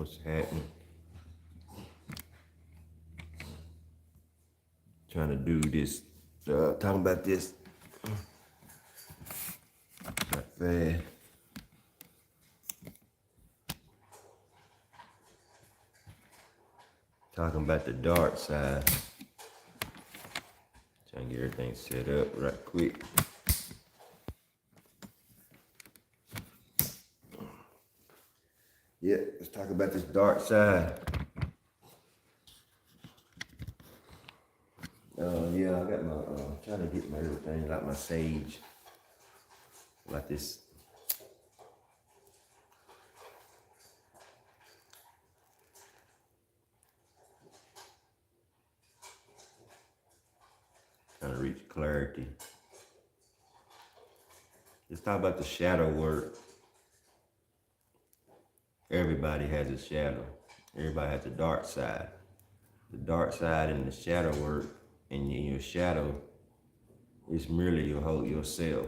What's happening? Trying to do this, talking about this not fast. Talking about the dark side. Trying to get everything set up right quick. Yeah, let's talk about this dark side. Yeah, I got my, trying to get my everything, like my sage, like this. Trying to reach clarity. Let's talk about the shadow work. Everybody has a shadow. Everybody has a dark side. The dark side and the shadow work, and in your shadow, it's merely your whole yourself.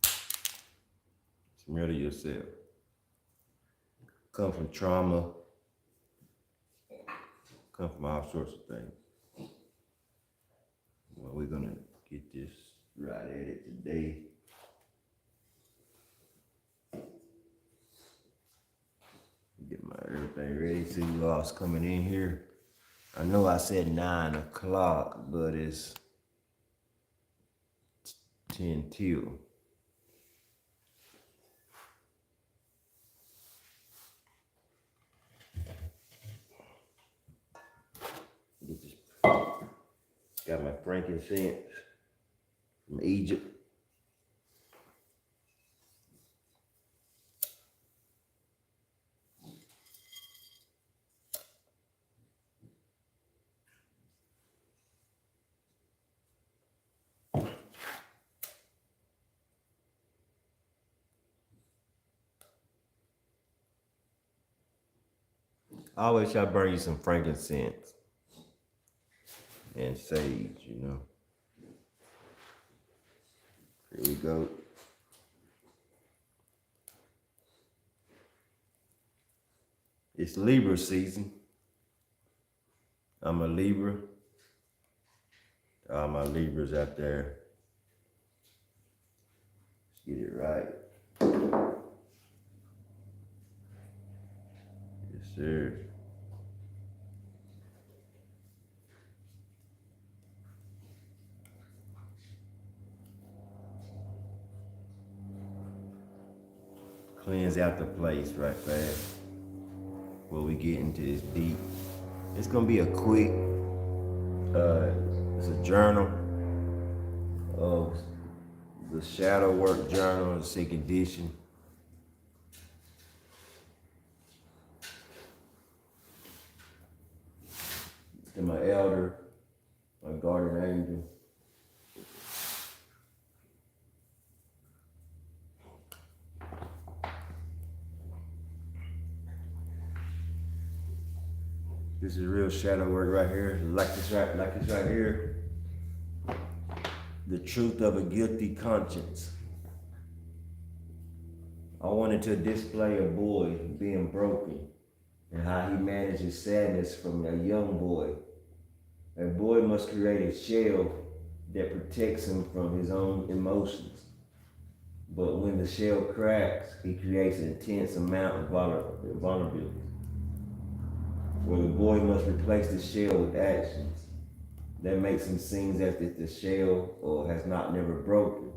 It's merely yourself. Come from trauma, come from all sorts of things. Well, we're gonna get this right at it today. Get my everything ready. See who else coming in here. I know I said 9 o'clock, but it's 10 till. Get this. Got my frankincense from Egypt. I always try to burn you some frankincense and sage, you know. Here we go. It's Libra season. I'm a Libra. All my Libras out there. Let's get it right. Yes, sir. Cleanse out the place right fast before we get into this deep. It's gonna be a quick, it's a journal of the shadow work journal of second edition. To my elder, my guardian angel. This is real shadow work right here. Like this right here. The truth of a guilty conscience. I wanted to display a boy being broken and how he manages sadness from a young boy. A boy must create a shell that protects him from his own emotions. But when the shell cracks, he creates an intense amount of vulnerability. Where the boy must replace the shell with actions that makes him seem as if the shell has not never broken.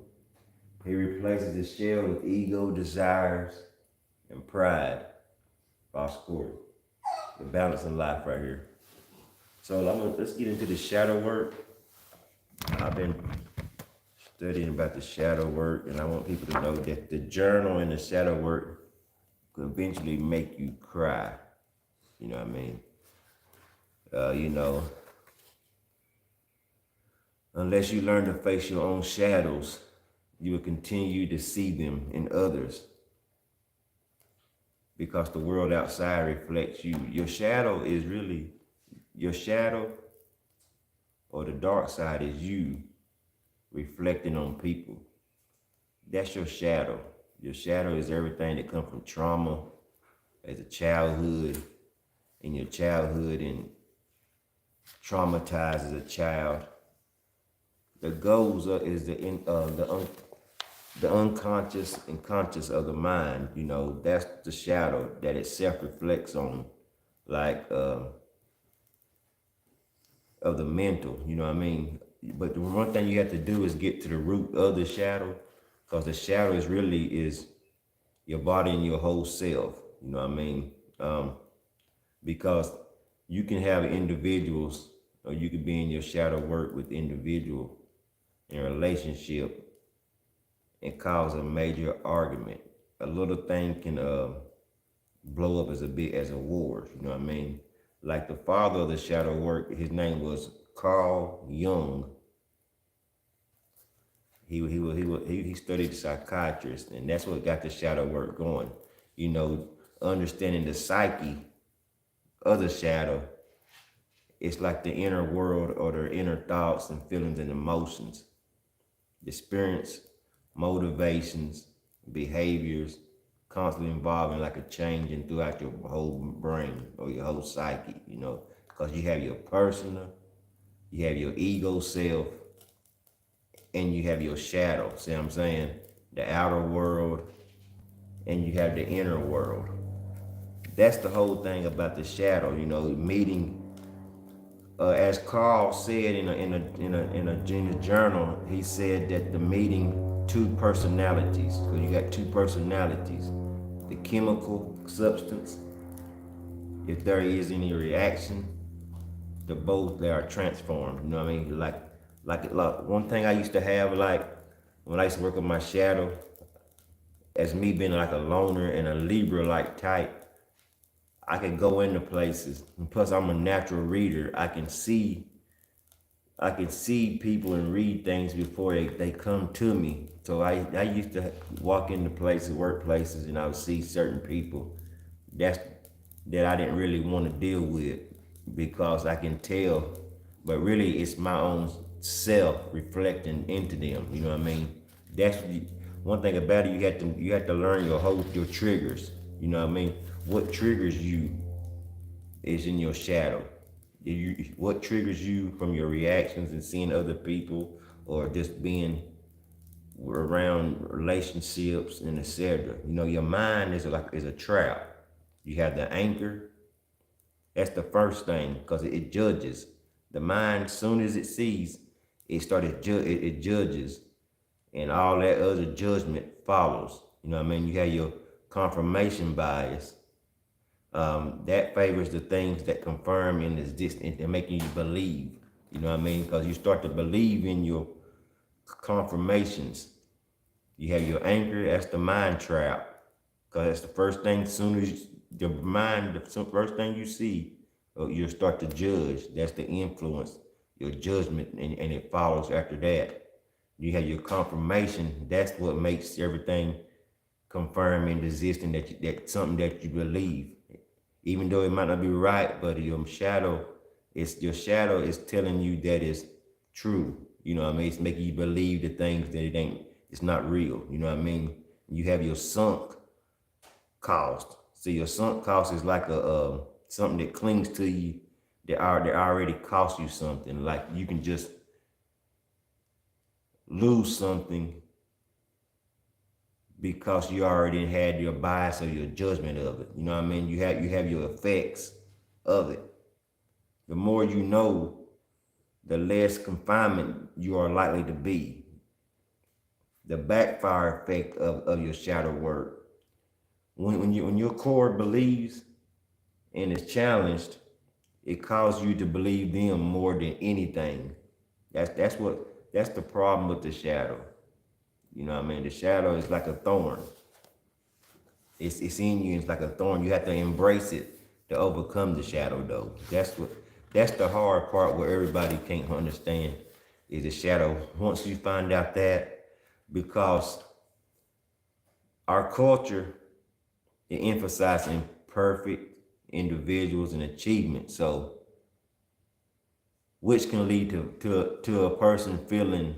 He replaces the shell with ego, desires, and pride. False court. The balance of life right here. So let's get into the shadow work. I've been studying about the shadow work, and I want people to know that the journal and the shadow work could eventually make you cry. You know what I mean? Unless you learn to face your own shadows, you will continue to see them in others. Because the world outside reflects you. Your shadow is really, your shadow or the dark side is you reflecting on people. That's your shadow. Your shadow is everything that comes from trauma, as a childhood, in your childhood, and traumatized as a child. The goals is the unconscious and conscious of the mind. You know, that's the shadow that it self reflects on, like of the mental. You know what I mean? But the one thing you have to do is get to the root of the shadow, because the shadow is your body and your whole self. You know what I mean? Because you can have individuals, or you can be in your shadow work with individual in a relationship and cause a major argument. A little thing can blow up as a war. You know what I mean? Like the father of the shadow work, his name was Carl Jung. He studied psychiatrist, and that's what got the shadow work going. You know, understanding the psyche of the shadow. It's like the inner world, or the inner thoughts and feelings and emotions, experience, motivations, behaviors, constantly involving like a changing throughout your whole brain or your whole psyche, you know, because you have your personal, you have your ego self, and you have your shadow. See what I'm saying? The outer world, and you have the inner world. That's the whole thing about the shadow, you know, meeting. As Carl said in a journal, he said that the meeting two personalities, because you got two personalities, the chemical substance, if there is any reaction, the both they are transformed. You know what I mean? Like one thing I used to have, like when I used to work with my shadow, as me being like a loner and a Libra like type, I can go into places, and plus I'm a natural reader. I can see people and read things before they come to me. So I used to walk into places, workplaces, and I would see certain people that's that I didn't really want to deal with, because I can tell, but really it's my own self reflecting into them. You know what I mean? That's one thing about it. You have to learn your triggers. You know what I mean? What triggers you is in your shadow. What triggers you from your reactions and seeing other people, or just being around relationships and etc. You know, your mind is a trap. You have the anchor. That's the first thing, because it judges. The mind, as soon as it sees, it judges, and all that other judgment follows. You know what I mean? You have your confirmation bias. That favors the things that confirm and is distant and making you believe. You know what I mean? Because you start to believe in your confirmations. You have your anchor, that's the mind trap. Because that's the first thing, as soon as the mind, the first thing you see, you'll start to judge. That's the influence, your judgment, and it follows after that. You have your confirmation, that's what makes everything confirm and existing, that something that you believe. Even though it might not be right, but your shadow is telling you that it's true. You know what I mean? It's making you believe the things that it's not real. You know what I mean? You have your sunk cost. So your sunk cost is like a something that clings to you that already cost you something. Like you can just lose something because you already had your bias or your judgment of it. You know what I mean? You have your effects of it. The more you know, the less confinement you are likely to be. The backfire effect of your shadow work. When your core believes and is challenged, it causes you to believe them more than anything. That's the problem with the shadow. You know what I mean? The shadow is like a thorn. It's in you. It's like a thorn. You have to embrace it to overcome the shadow, though. That's the hard part where everybody can't understand is the shadow. Once you find out that, because our culture, it emphasizes perfect individuals and achievement. So, which can lead to a person feeling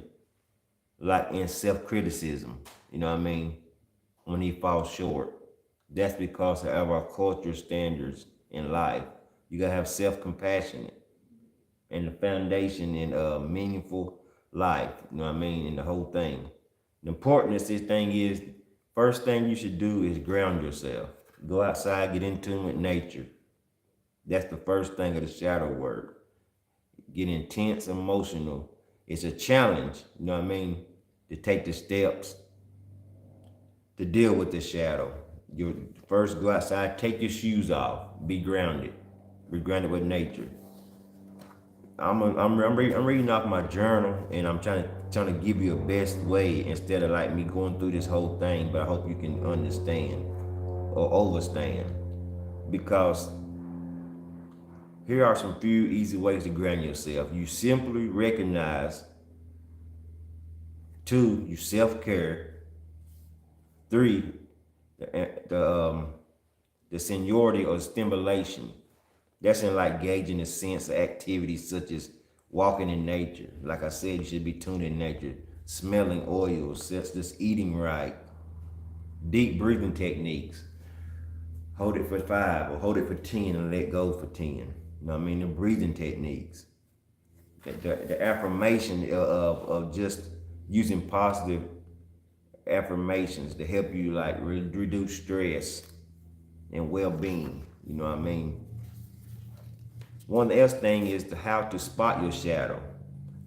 like in self-criticism. You know what I mean? When he falls short. That's because of our culture standards in life. You gotta have self-compassion and the foundation in a meaningful life. You know what I mean? And the whole thing. The importance of this thing is, first thing you should do is ground yourself. Go outside, get in tune with nature. That's the first thing of the shadow work. Get intense, emotional. It's a challenge, you know what I mean, to take the steps to deal with the shadow. You first go outside, take your shoes off, be grounded. Be grounded with nature. I'm reading off my journal, and I'm trying to give you a best way instead of like me going through this whole thing. But I hope you can understand or overstand, because here are some few easy ways to ground yourself. You simply recognize. 2, you self-care. 3, the seniority or stimulation. That's in like gauging the sense of activities such as walking in nature. Like I said, you should be tuned in nature. Smelling oils, just eating right. Deep breathing techniques. Hold it for 5 or hold it for 10 and let go for 10. You know what I mean? The breathing techniques. The affirmation of just using positive affirmations to help you like reduce stress and well-being. You know what I mean? One else thing is how to spot your shadow.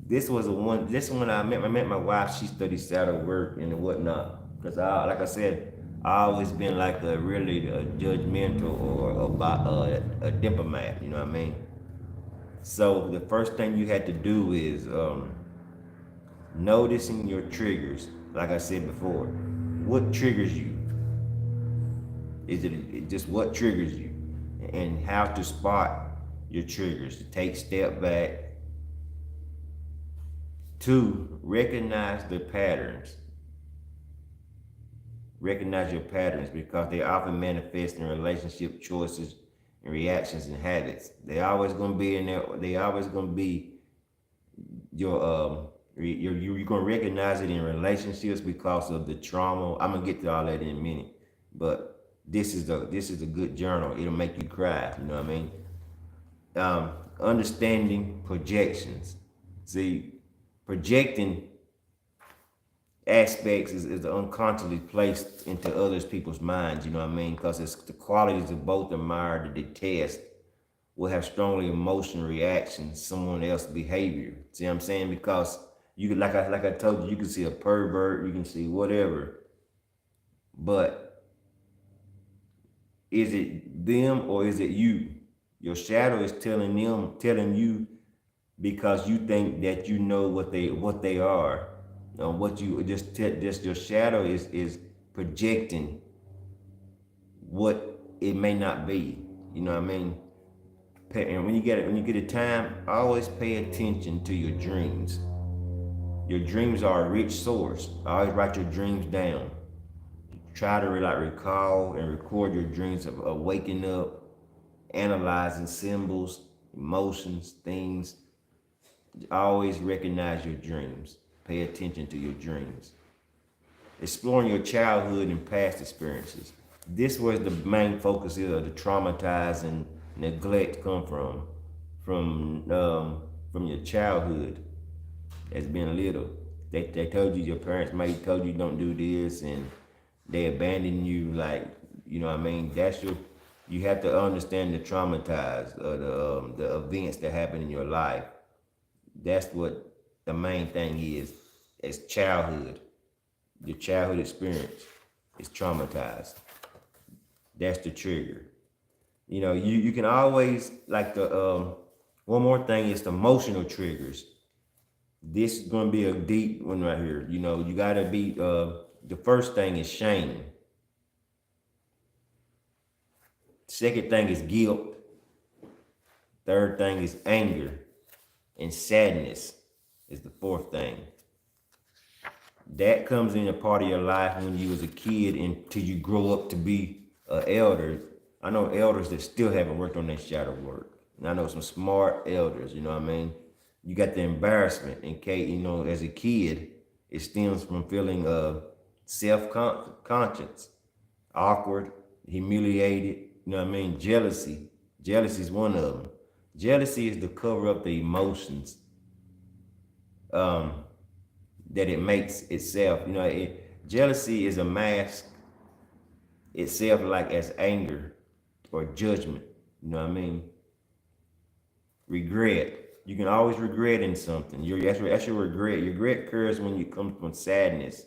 This one I met my wife. She studied shadow work and whatnot. Cause like I said, I always been like a really judgmental or about a diplomat. You know what I mean? So the first thing you had to do is noticing your triggers. Like I said before, what triggers you? Is it just what triggers you? And how to spot your triggers, to take step back. 2, recognize the patterns. Recognize your patterns because they often manifest in relationship choices and reactions and habits. They always gonna be in there. They always gonna be you're gonna recognize it in relationships because of the trauma. I'm gonna get to all that in a minute, but this is a good journal. It'll make you cry. You know what I mean? Understanding projections. See, projecting aspects is unconsciously placed into others people's minds. You know what I mean? Because it's the qualities of both admire to detest will have strongly emotional reactions to someone else's behavior. See what I'm saying? Because you could, like I told you, you can see a pervert, you can see whatever, but is it them or is it you? Your shadow is telling you because you think that you know what they are. What you just your shadow is projecting what it may not be. You know what I mean? And when you get a time, always pay attention to your dreams. Your dreams are a rich source. Always write your dreams down. Try to recall and record your dreams of waking up, analyzing symbols, emotions, things. Always recognize your dreams. Pay attention to your dreams. Exploring your childhood and past experiences. This was the main focus of the traumatized and neglect come from your childhood as being little. They told you, your parents may told you don't do this, and they abandoned you. Like, you know what I mean? You have to understand the traumatized, the events that happen in your life. That's what the main thing is. It's childhood. Your childhood experience is traumatized. That's the trigger. You know, you can always like one more thing is the emotional triggers. This is gonna be a deep one right here. You know, you gotta be the first thing is shame. Second thing is guilt. Third thing is anger. And sadness is the fourth thing. That comes in a part of your life when you was a kid until you grow up to be an elder. I know elders that still haven't worked on their shadow work. And I know some smart elders, you know what I mean? You got the embarrassment in case, you know, as a kid, it stems from feeling self-conscious, awkward, humiliated. You know what I mean? Jealousy. Jealousy is one of them. Jealousy is to cover up the emotions um, that it makes itself. You know, jealousy is a mask itself like as anger or judgment. You know what I mean? Regret. You can always regret in something. That's your regret. Your regret occurs when you come from sadness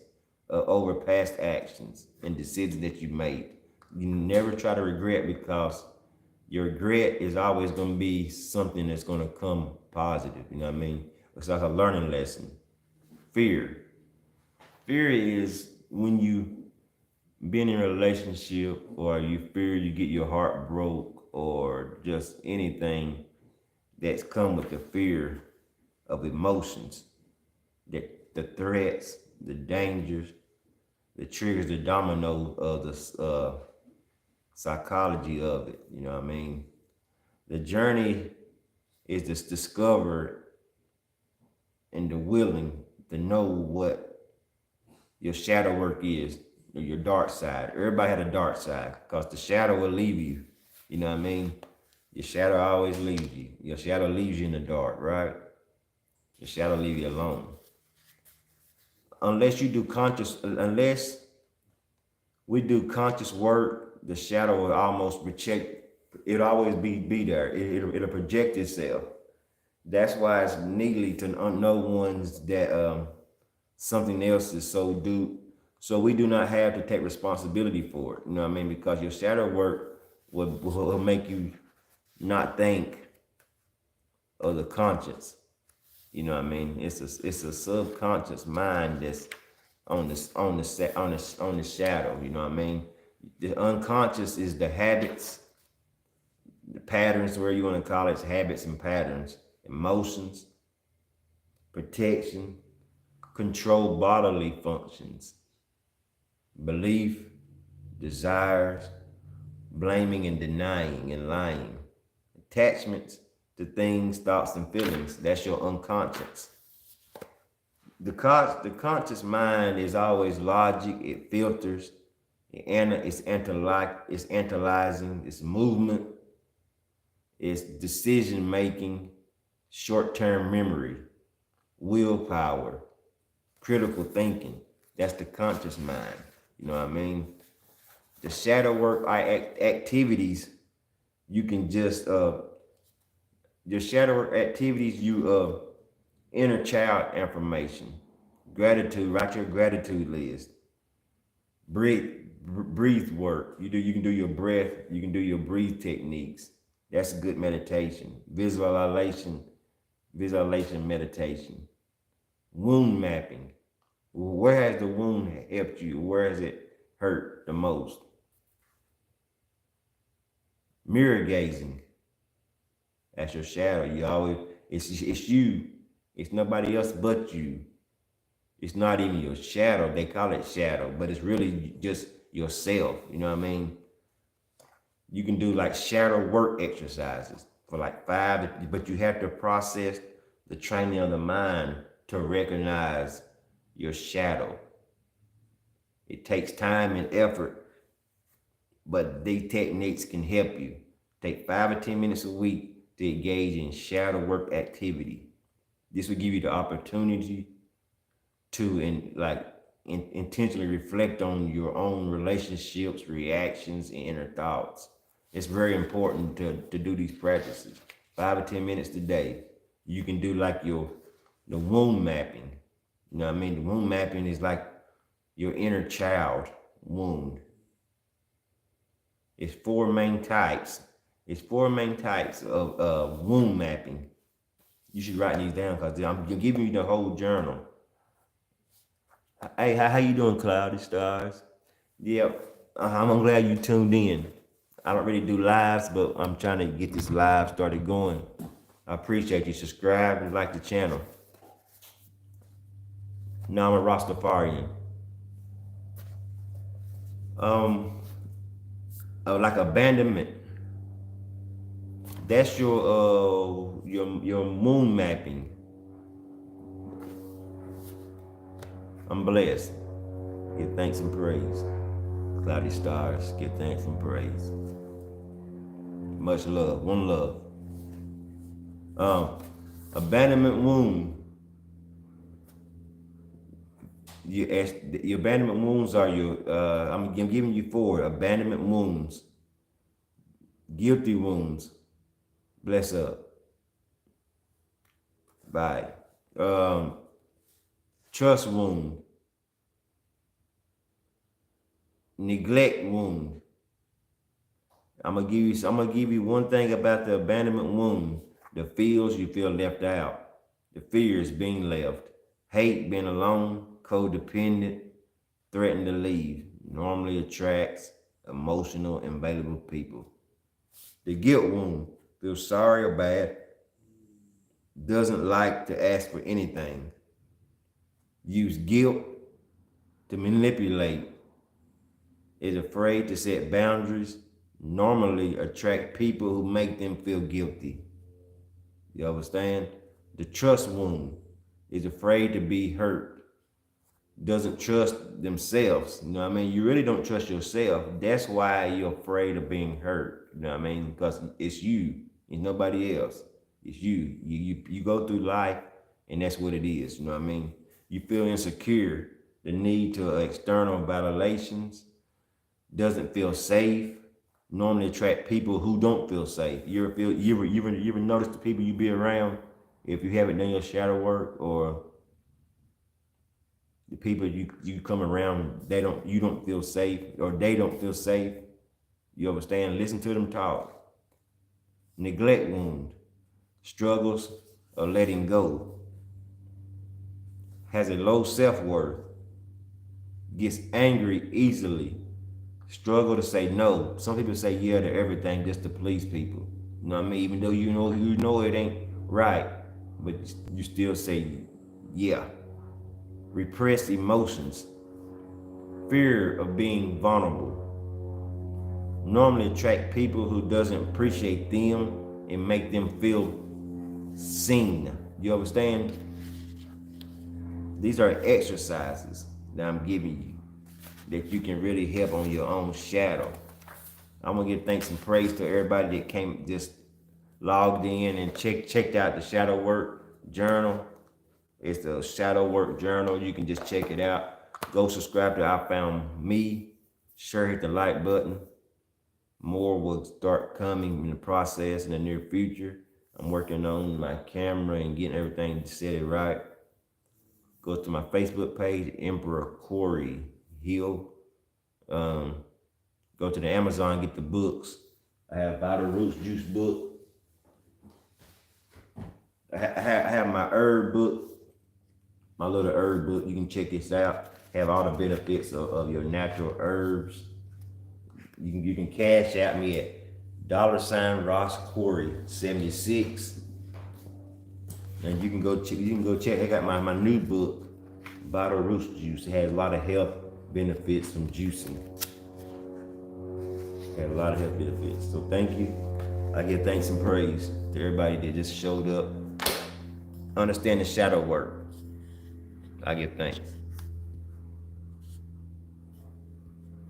over past actions and decisions that you made. You never try to regret because your regret is always going to be something that's going to come positive. You know what I mean? It's like a learning lesson. Fear. Fear is when you been in a relationship or you fear you get your heart broke or just anything that's come with the fear of emotions, that the threats, the dangers, the triggers, the domino of the psychology of it. You know what I mean? The journey is to discover and the willing to know what your shadow work is, or your dark side. Everybody had a dark side because the shadow will leave you. You know what I mean? Your shadow always leaves you. Your shadow leaves you in the dark, right? Your shadow leave you alone. Unless we do conscious work, the shadow will almost project. It'll always be there. It'll project itself. That's why it's neatly to know ones that something else is so we do not have to take responsibility for it. You know what I mean? Because your shadow work will make you not think of the conscience. You know what I mean? It's a subconscious mind that's on the shadow. You know what I mean? The unconscious is the habits, the patterns, where you want to call it, habits and patterns, emotions, protection, control bodily functions, belief, desires, blaming and denying and lying, attachments to things, thoughts, and feelings. That's your unconscious. The conscious mind is always logic. It filters. It's analyzing. It's movement. It's decision making. Short-term memory. Willpower. Critical thinking. That's the conscious mind. You know what I mean? The shadow work activities, you can just your shadow work activities, you inner child information, gratitude, write your gratitude list, breathe work. You can do your breath, you can do your breathe techniques. That's a good meditation. Visualization meditation. Wound mapping. Where has the wound helped you? Where has it hurt the most? Mirror gazing. That's your shadow. You always it's you. It's nobody else but you. It's not even your shadow. They call it shadow, but it's really just yourself. You know what I mean? You can do like shadow work exercises for like 5, but you have to process the training of the mind to recognize your shadow. It takes time and effort, but these techniques can help you. Take 5 or 10 minutes a week to engage in shadow work activity. This will give you the opportunity to intentionally reflect on your own relationships, reactions, and inner thoughts. It's very important to do these practices. 5 or 10 minutes a day. You can do like the wound mapping. You know what I mean? The wound mapping is like your inner child wound. It's 4 main types. It's 4 main types of wound mapping. You should write these down because I'm giving you the whole journal. Hey, how you doing, Cloudy Stars? Yep, I'm glad you tuned in. I don't really do lives, but I'm trying to get this live started going. I appreciate you. Subscribe and like the channel. Now I'm a Rastafarian. Like abandonment. That's your moon mapping. I'm blessed. Give thanks and praise. Cloudy stars, give thanks and praise. Much love, one love. Abandonment wound. Your abandonment wounds are I'm giving you 4 abandonment wounds, guilty wounds. Bless up. Bye. Trust wound, neglect wound. I'm gonna give you one thing about the abandonment wound. The feels you feel left out, the fears being left, hate being alone, codependent, threaten to leave, normally attracts emotional, available people. The guilt wound, feels sorry or bad, doesn't like to ask for anything, use guilt to manipulate, is afraid to set boundaries, normally attract people who make them feel guilty. You understand? The trust wound, is afraid to be hurt, doesn't trust themselves. You know what I mean? You really don't trust yourself. That's why you're afraid of being hurt. You know what I mean? Because it's you. It's nobody else. It's you. You go through life and that's what it is. You know what I mean? You feel insecure, the need to external validations, doesn't feel safe, normally attract people who don't feel safe. You ever notice the people you be around, if you haven't done your shadow work, or the people you come around, you don't feel safe, or they don't feel safe. You understand? Listen to them talk. Neglect wound, struggles of letting go, has a low self-worth, gets angry easily, struggle to say no. Some people say yeah to everything just to please people. You know what I mean? Even though you know it ain't right, but you still say yeah. Repressed emotions, fear of being vulnerable, normally attract people who doesn't appreciate them and make them feel seen. You understand? These are exercises that I'm giving you that you can really help on your own shadow. I'm gonna give thanks and praise to everybody that came, just logged in and checked out the shadow work journal. It's the shadow work journal. You can just check it out. Go subscribe to I Found Me. Sure, hit the like button. More will start coming in the process in the near future. I'm working on my camera and getting everything set it right. Go to my Facebook page, Emperor Corey Hill. Go to the Amazon, get the books. I have Vital Roots Juice book. I have my herb book, my little herb book. You can check this out. Have all the benefits of your natural herbs. You can cash out me at $ Ross Corey 76. And you can go check. I got my new book, Vital Roots Juice. It has a lot of health benefits from juicing. Had a lot of health benefits. So thank you. I give thanks and praise to everybody that just showed up. Understand the shadow work. I give thanks.